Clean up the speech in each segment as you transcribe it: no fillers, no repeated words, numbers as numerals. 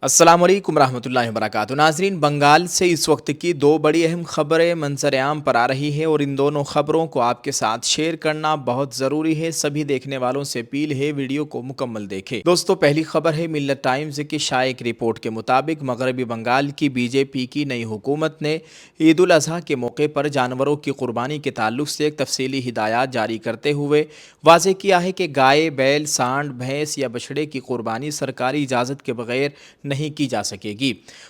अस्सलाम वालेकुम रहमतुल्लाहि व बरकातुहू। नाज़रीन, बंगाल से इस वक्त की दो बड़ी अहम खबरें मंजर आम पर आ रही है और इन दोनों खबरों को आपके साथ शेयर करना बहुत ज़रूरी है। सभी देखने वालों से अपील है वीडियो को मुकम्मल देखें। दोस्तों, पहली खबर है मिल्लत टाइम्स की शाया एक रिपोर्ट के मुताबिक मगरबी बंगाल की बीजेपी की नई हुकूमत ने ईद उल अज़हा के मौके पर जानवरों की कुर्बानी के ताल्लुक से एक तफसीली हिदायत जारी करते हुए वाज़ेह किया है कि गाय, बैल, सांड, भैंस या बछड़े की कुर्बानी सरकारी इजाज़त के बगैर नहीं की जा सकेगी।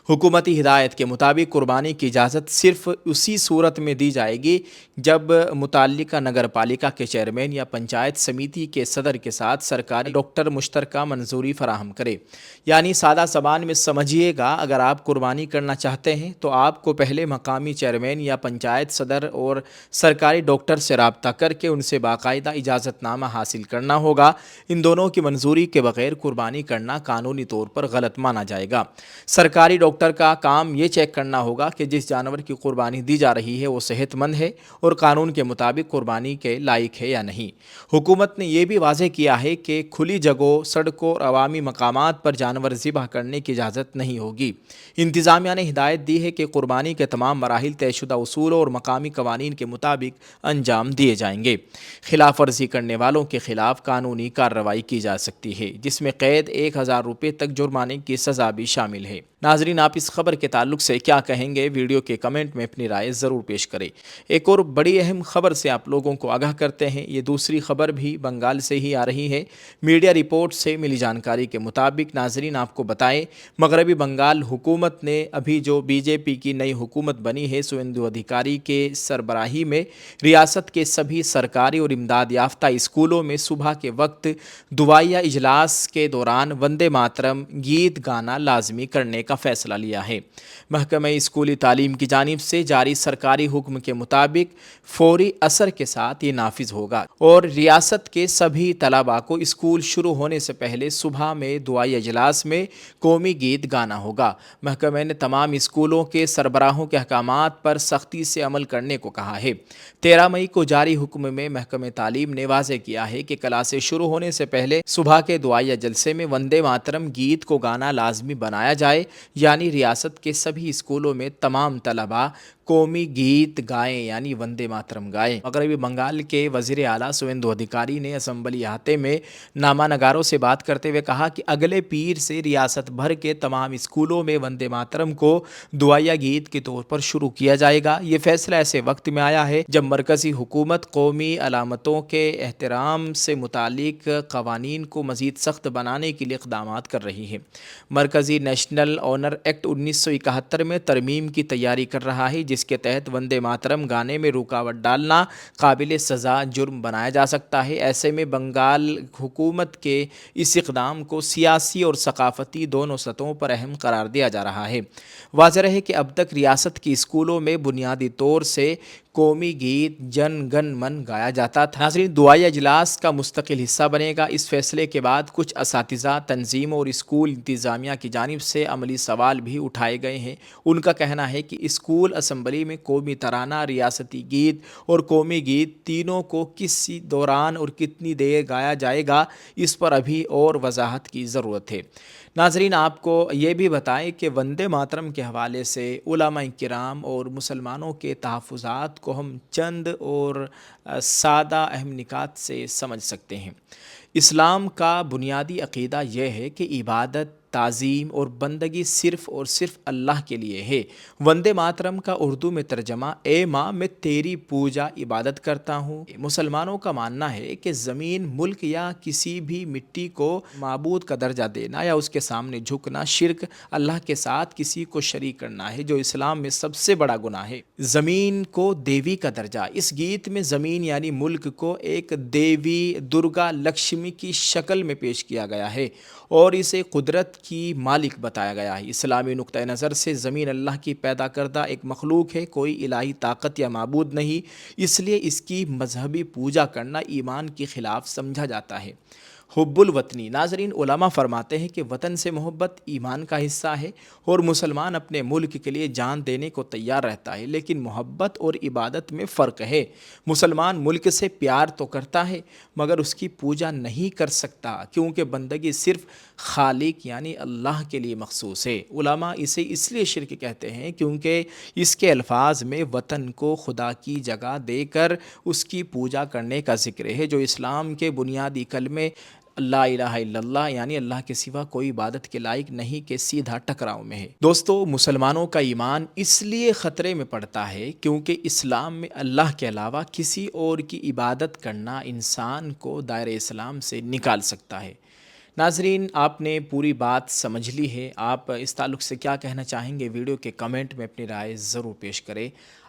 हुकूमती हिदायत के मुताबिक कुर्बानी की इजाज़त सिर्फ उसी सूरत में दी जाएगी जब मुताल्लिका नगर पालिका के चेयरमैन या पंचायत समिति के सदर के साथ सरकारी डॉक्टर मुश्तरका मंजूरी फराहम करे। यानी सादा ज़बान में समझिएगा, अगर आप कुर्बानी करना चाहते हैं तो आपको पहले मकामी चेयरमैन या पंचायत सदर और सरकारी डॉक्टर से रब्ता करके उनसे बाकायदा इजाज़तनामा हासिल करना होगा। इन दोनों की मंजूरी के बगैर कुर्बानी करना कानूनी तौर पर गलत माना जाएगा। सरकारी डॉक्टर का काम ये चेक करना होगा कि जिस जानवर की कुर्बानी दी जा रही है वो सेहतमंद है और कानून के मुताबिक कुर्बानी के लायक है या नहीं। हुकूमत ने यह भी वाज़ेह किया है कि खुली जगहों, सड़कों और अवामी मकामात पर जानवर ज़िबह करने की इजाज़त नहीं होगी। इंतज़ामिया ने हिदायत दी है कि कुर्बानी के तमाम मराहिल तयशुदा उसूलों और मकामी कवानीन के मुताबिक अंजाम दिए जाएंगे। खिलाफ वर्जी करने वालों के खिलाफ कानूनी कार्रवाई की जा सकती है, जिसमें कैद 1000 रुपये तक जुर्माने की सज़ा भी शामिल है। नाजरीन, आप इस खबर के ताल्लुक से क्या कहेंगे? वीडियो के कमेंट में अपनी राय ज़रूर पेश करें। एक और बड़ी अहम खबर से आप लोगों को आगाह करते हैं। ये दूसरी खबर भी बंगाल से ही आ रही है। मीडिया रिपोर्ट से मिली जानकारी के मुताबिक नाजरीन आपको बताएं, मगरबी बंगाल हुकूमत ने अभी जो बीजेपी की नई हुकूमत बनी है, सुवेंदु अधिकारी के सरबराही में रियासत के सभी सरकारी और इमदाद याफ्ता स्कूलों में सुबह के वक्त दुआया इजलास के दौरान वंदे मातरम गीत गाना लाजमी करने का फैसला लिया है। महकमा स्कूली तालीम की जानिब से जारी सरकारी हुक्म के मुताबिक फौरी असर के साथ ये नाफिज होगा और रियासत के सभी तलबा को स्कूल शुरू होने से पहले सुबह में दुआया इजलास में कौमी गीत गाना होगा। महकमे ने तमाम स्कूलों के सरबराहों के अहकामात पर सख्ती से अमल करने को कहा है। 13 मई को जारी हुक्म में महकमे तालीम ने वाज़ेह किया है कि क्लासें शुरू होने से पहले सुबह के दुआया जलसे में वंदे मातरम गीत को गाना लाजमी बनाया जाए, यानी रियासत के सभी स्कूलों में तमाम तलबा कौमी गीत गाएं, यानी वंदे मातरम गाएं। मगरबी बंगाल के वज़ीर आला सुवेंदु अधिकारी ने असम्बली अहाते में नामा नगारों से बात करते हुए कहा कि अगले पीर से रियासत भर के तमाम स्कूलों में वंदे मातरम को दुआया गीत के तौर पर शुरू किया जाएगा। ये फैसला ऐसे वक्त में आया है जब मरकज़ी हुकूमत कौमी अलामतों के एहतराम से मुतालिक क़वानीन को मज़ीद सख्त बनाने के लिए इक़दामात कर रही है। मरकज़ी नेशनल ऑनर एक्ट 1971 में तरमीम की तैयारी कर रहा है, जिसके तहत वंदे मातरम गाने में रुकावट डालना काबिल सज़ा जुर्म बनाया जा सकता है। ऐसे में बंगाल हुकूमत के इस इक़दाम को सियासी और सकाफ़ती दोनों सतहों पर अहम करार दिया जा रहा है। वाज़ेह है कि अब तक रियासत के स्कूलों में बुनियादी तौर से कौमी गीत जन गण मन गाया जाता था। नाज़रीन, दुआया इजलास का मुस्तकिल हिस्सा बनेगा। इस फैसले के बाद कुछ असातिज़ा, तंजीम और स्कूल इंतज़ामिया की जानिब से अमली सवाल भी उठाए गए हैं। उनका कहना है कि स्कूल असम्बली में कौमी तराना, रियासती गीत और कौमी गीत तीनों को किस दौरान और कितनी देर गाया जाएगा, इस पर अभी और वजाहत की ज़रूरत है। नाज़रीन, आपको ये भी बताएं कि वंदे मातरम के हवाले से उलमा-ए किराम और मुसलमानों के तहफ़्फ़ुज़ात को हम चंद और सादा अहम निकात से समझ सकते हैं। इस्लाम का बुनियादी अक़ीदा यह है कि इबादत, ताज़ीम और बंदगी सिर्फ़ और सिर्फ अल्लाह के लिए है। वंदे मातरम का उर्दू में तर्जमा, ए माँ मैं तेरी पूजा इबादत करता हूँ। मुसलमानों का मानना है कि ज़मीन, मुल्क या किसी भी मिट्टी को माबूद का दर्जा देना या उसके सामने झुकना शिर्क, अल्लाह के साथ किसी को शरीक करना है, जो इस्लाम में सबसे बड़ा गुनाह है। ज़मीन को देवी का दर्जा, इस गीत में ज़मीन यानी मुल्क को एक देवी, दुर्गा, लक्ष्मी की शक्ल में पेश किया गया है और इसे कुदरत की मालिक बताया गया है। इस्लामी नुक्ता नज़र से ज़मीन अल्लाह की पैदा करदा एक मखलूक है, कोई इलाही ताकत या माबूद नहीं, इसलिए इसकी मजहबी पूजा करना ईमान के ख़िलाफ़ समझा जाता है। हुब्बुल वतनी, नाज़रीन उलमा फरमाते हैं कि वतन से मोहब्बत ईमान का हिस्सा है और मुसलमान अपने मुल्क के लिए जान देने को तैयार रहता है, लेकिन मोहब्बत और इबादत में फ़र्क है। मुसलमान मुल्क से प्यार तो करता है मगर उसकी पूजा नहीं कर सकता, क्योंकि बंदगी सिर्फ़ خالق یعنی اللہ کے لیے مخصوص ہے۔ علماء اسے اس لیے شرک کہتے ہیں کیونکہ اس کے الفاظ میں وطن کو خدا کی جگہ دے کر اس کی پوجا کرنے کا ذکر ہے، جو اسلام کے بنیادی کلمے لا الہ الا اللہ یعنی اللہ کے سوا کوئی عبادت کے لائق نہیں کے سیدھا ٹکراؤ میں ہے۔ دوستو، مسلمانوں کا ایمان اس لیے خطرے میں پڑتا ہے کیونکہ اسلام میں اللہ کے علاوہ کسی اور کی عبادت کرنا انسان کو دائرہ اسلام سے نکال سکتا ہے۔ ناظرین، آپ نے پوری بات سمجھ لی ہے۔ آپ اس تعلق سے کیا کہنا چاہیں گے؟ ویڈیو کے کمنٹ میں اپنی رائے ضرور پیش کریں۔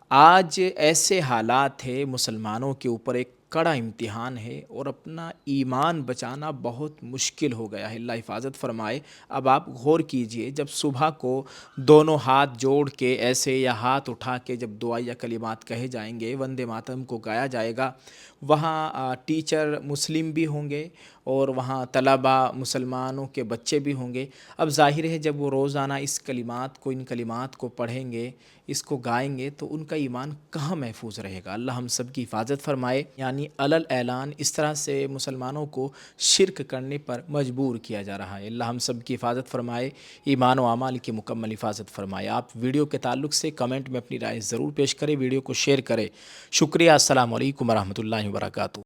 آج ایسے حالات ہے، مسلمانوں کے اوپر ایک کڑا امتحان ہے اور اپنا ایمان بچانا بہت مشکل ہو گیا ہے۔ اللہ حفاظت فرمائے۔ اب آپ غور کیجئے، جب صبح کو دونوں ہاتھ جوڑ کے ایسے یا ہاتھ اٹھا کے جب دعا یا کلمات کہے جائیں گے، وندے ماترم کو گایا جائے گا، وہاں ٹیچر مسلم بھی ہوں گے اور وہاں طلبہ مسلمانوں کے بچے بھی ہوں گے۔ اب ظاہر ہے جب وہ روزانہ ان کلمات کو پڑھیں گے، اس کو گائیں گے، تو ان کا ایمان کہاں محفوظ رہے گا؟ اللہ ہم سب کی حفاظت فرمائے۔ یعنی علل اعلان اس طرح سے مسلمانوں کو شرک کرنے پر مجبور کیا جا رہا ہے۔ اللہ ہم سب کی حفاظت فرمائے، ایمان و اعمال کی مکمل حفاظت فرمائے۔ آپ ویڈیو کے تعلق سے کمنٹ میں اپنی رائے ضرور پیش کریں، ویڈیو کو شیئر کریں۔ شکریہ۔ السلام علیکم ورحمۃ اللہ وبرکاتہ۔